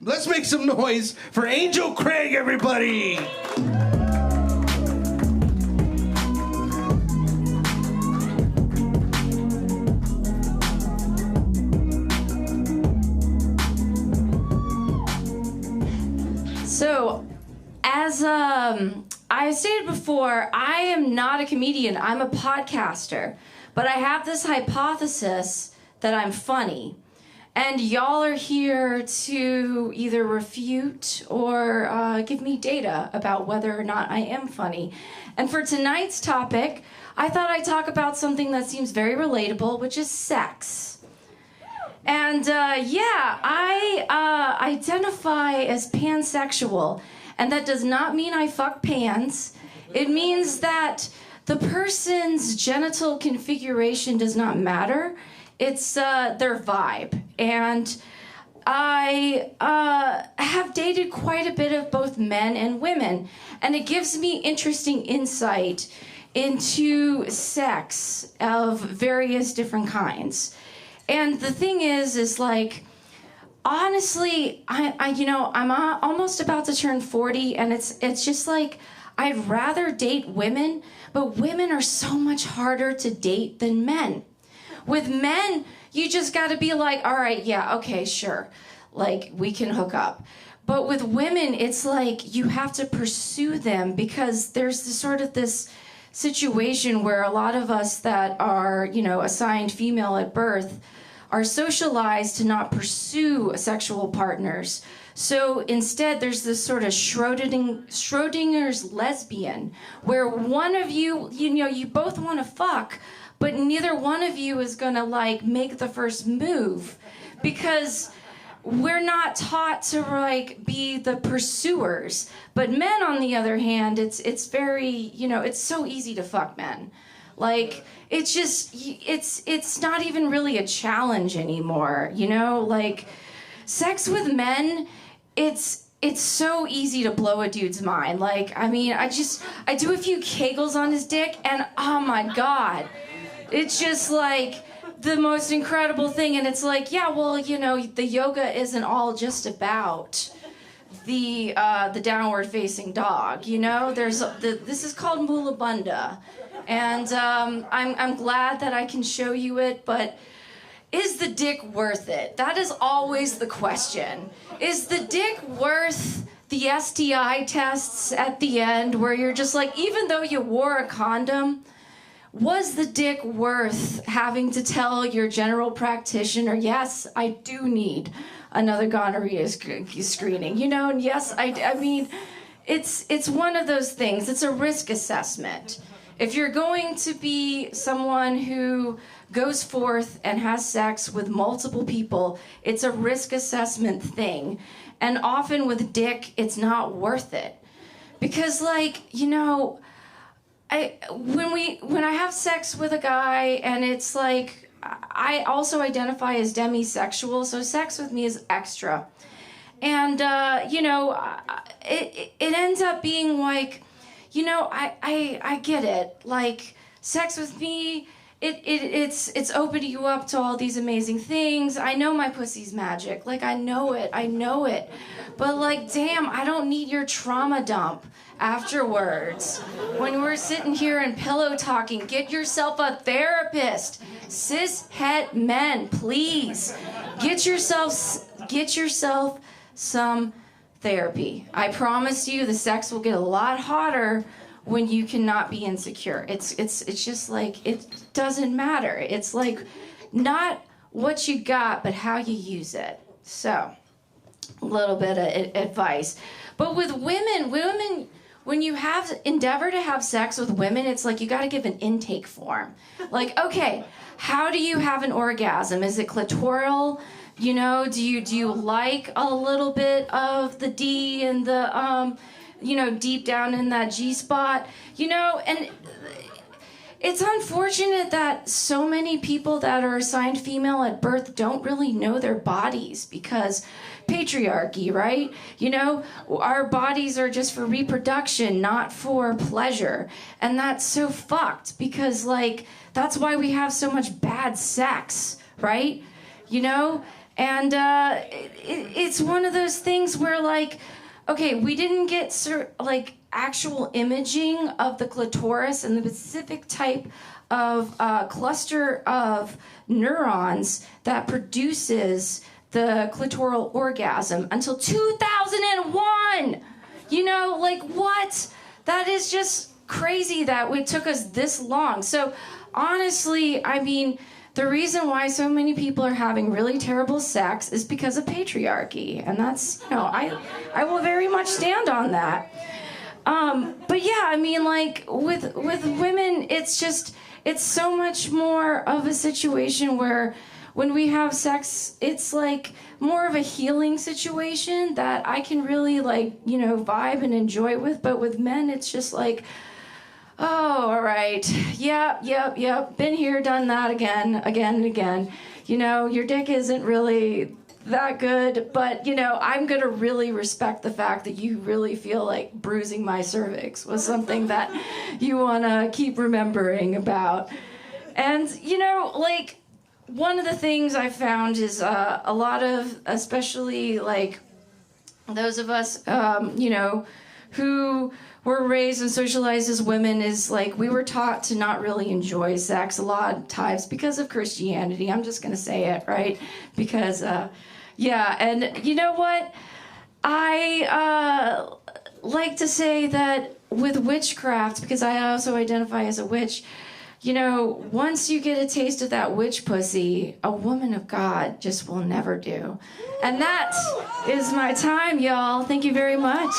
Let's make some noise for Angel Craig, everybody. So, as I stated before, I am not a comedian. I'm a podcaster. But I have this hypothesis that I'm funny. And y'all are here to either refute or give me data about whether or not I am funny. And for tonight's topic, I thought I'd talk about something that seems very relatable, which is sex. And I identify as pansexual, and that does not mean I fuck pans. It means that the person's genital configuration does not matter. It's their vibe. And I have dated quite a bit of both men and women, and it gives me interesting insight into sex of various different kinds. And the thing is like, honestly, I'm almost about to turn 40, and it's just like, I'd rather date women, but women are so much harder to date than men. With men, you just got to be like, all right, yeah, okay, sure, like we can hook up. But with women, it's like you have to pursue them, because there's this situation where a lot of us that are, assigned female at birth are socialized to not pursue sexual partners. So instead, there's this sort of Schrodinger's lesbian, where one of you, you both want to fuck, but neither one of you is gonna like make the first move, because we're not taught to like be the pursuers. But men, on the other hand, it's very, it's so easy to fuck men. Like, it's just, it's not even really a challenge anymore, like sex with men, it's so easy to blow a dude's mind. Like, I mean, I do a few kegels on his dick, and oh my God, it's just like the most incredible thing. And it's like, yeah, well, the yoga isn't all just about the downward facing dog, this is called Mula Bandha. And I'm glad that I can show you it, but is the dick worth it? That is always the question. Is the dick worth the STI tests at the end, where you're just like, even though you wore a condom, was the dick worth having to tell your general practitioner, yes, I do need another gonorrhea screening, and yes, I mean, it's one of those things. It's a risk assessment. If you're going to be someone who goes forth and has sex with multiple people, it's a risk assessment thing. And often with dick, it's not worth it. Because when I have sex with a guy, and it's like, I also identify as demisexual, so sex with me is extra. And, it ends up being like, I get it. Like, sex with me, it's opening you up to all these amazing things. I know my pussy's magic. Like, I know it. But like, damn, I don't need your trauma dump afterwards. When we're sitting here and pillow talking, get yourself a therapist. Cis het men, please. Get yourself some therapy. I promise you the sex will get a lot hotter when you cannot be insecure. It's just like, it doesn't matter. It's like not what you got, but how you use it. So, a little bit of advice. But with women, when you endeavor to have sex with women, it's like you got to give an intake form. Like, okay, how do you have an orgasm? Is it clitoral? Do you like a little bit of the D and the, deep down in that G spot? And it's unfortunate that so many people that are assigned female at birth don't really know their bodies, because patriarchy, right? Our bodies are just for reproduction, not for pleasure. And that's so fucked, because, like, that's why we have so much bad sex, right? And it's one of those things where, like, okay, we didn't get like actual imaging of the clitoris and the specific type of cluster of neurons that produces the clitoral orgasm until 2001. You know, like, what? That is just crazy that it took us this long. So honestly, I mean, the reason why so many people are having really terrible sex is because of patriarchy. And that's, you know, I will very much stand on that. But yeah, I mean, like, with women, it's so much more of a situation where when we have sex, it's like more of a healing situation that I can really, like, you know, vibe and enjoy with. But with men, it's just like, oh, all right. Yep. Been here, done that again and again. You know, your dick isn't really that good, but, you know, I'm going to really respect the fact that you really feel like bruising my cervix was something that you want to keep remembering about. And, you know, like, one of the things I found is a lot of, especially, like, those of us, you know, who were raised and socialized as women, is like we were taught to not really enjoy sex a lot of times because of Christianity. I'm just going to say it, right? Because, yeah, and you know what? I like to say that with witchcraft, because I also identify as a witch, you know, once you get a taste of that witch pussy, a woman of God just will never do. And that is my time, y'all. Thank you very much.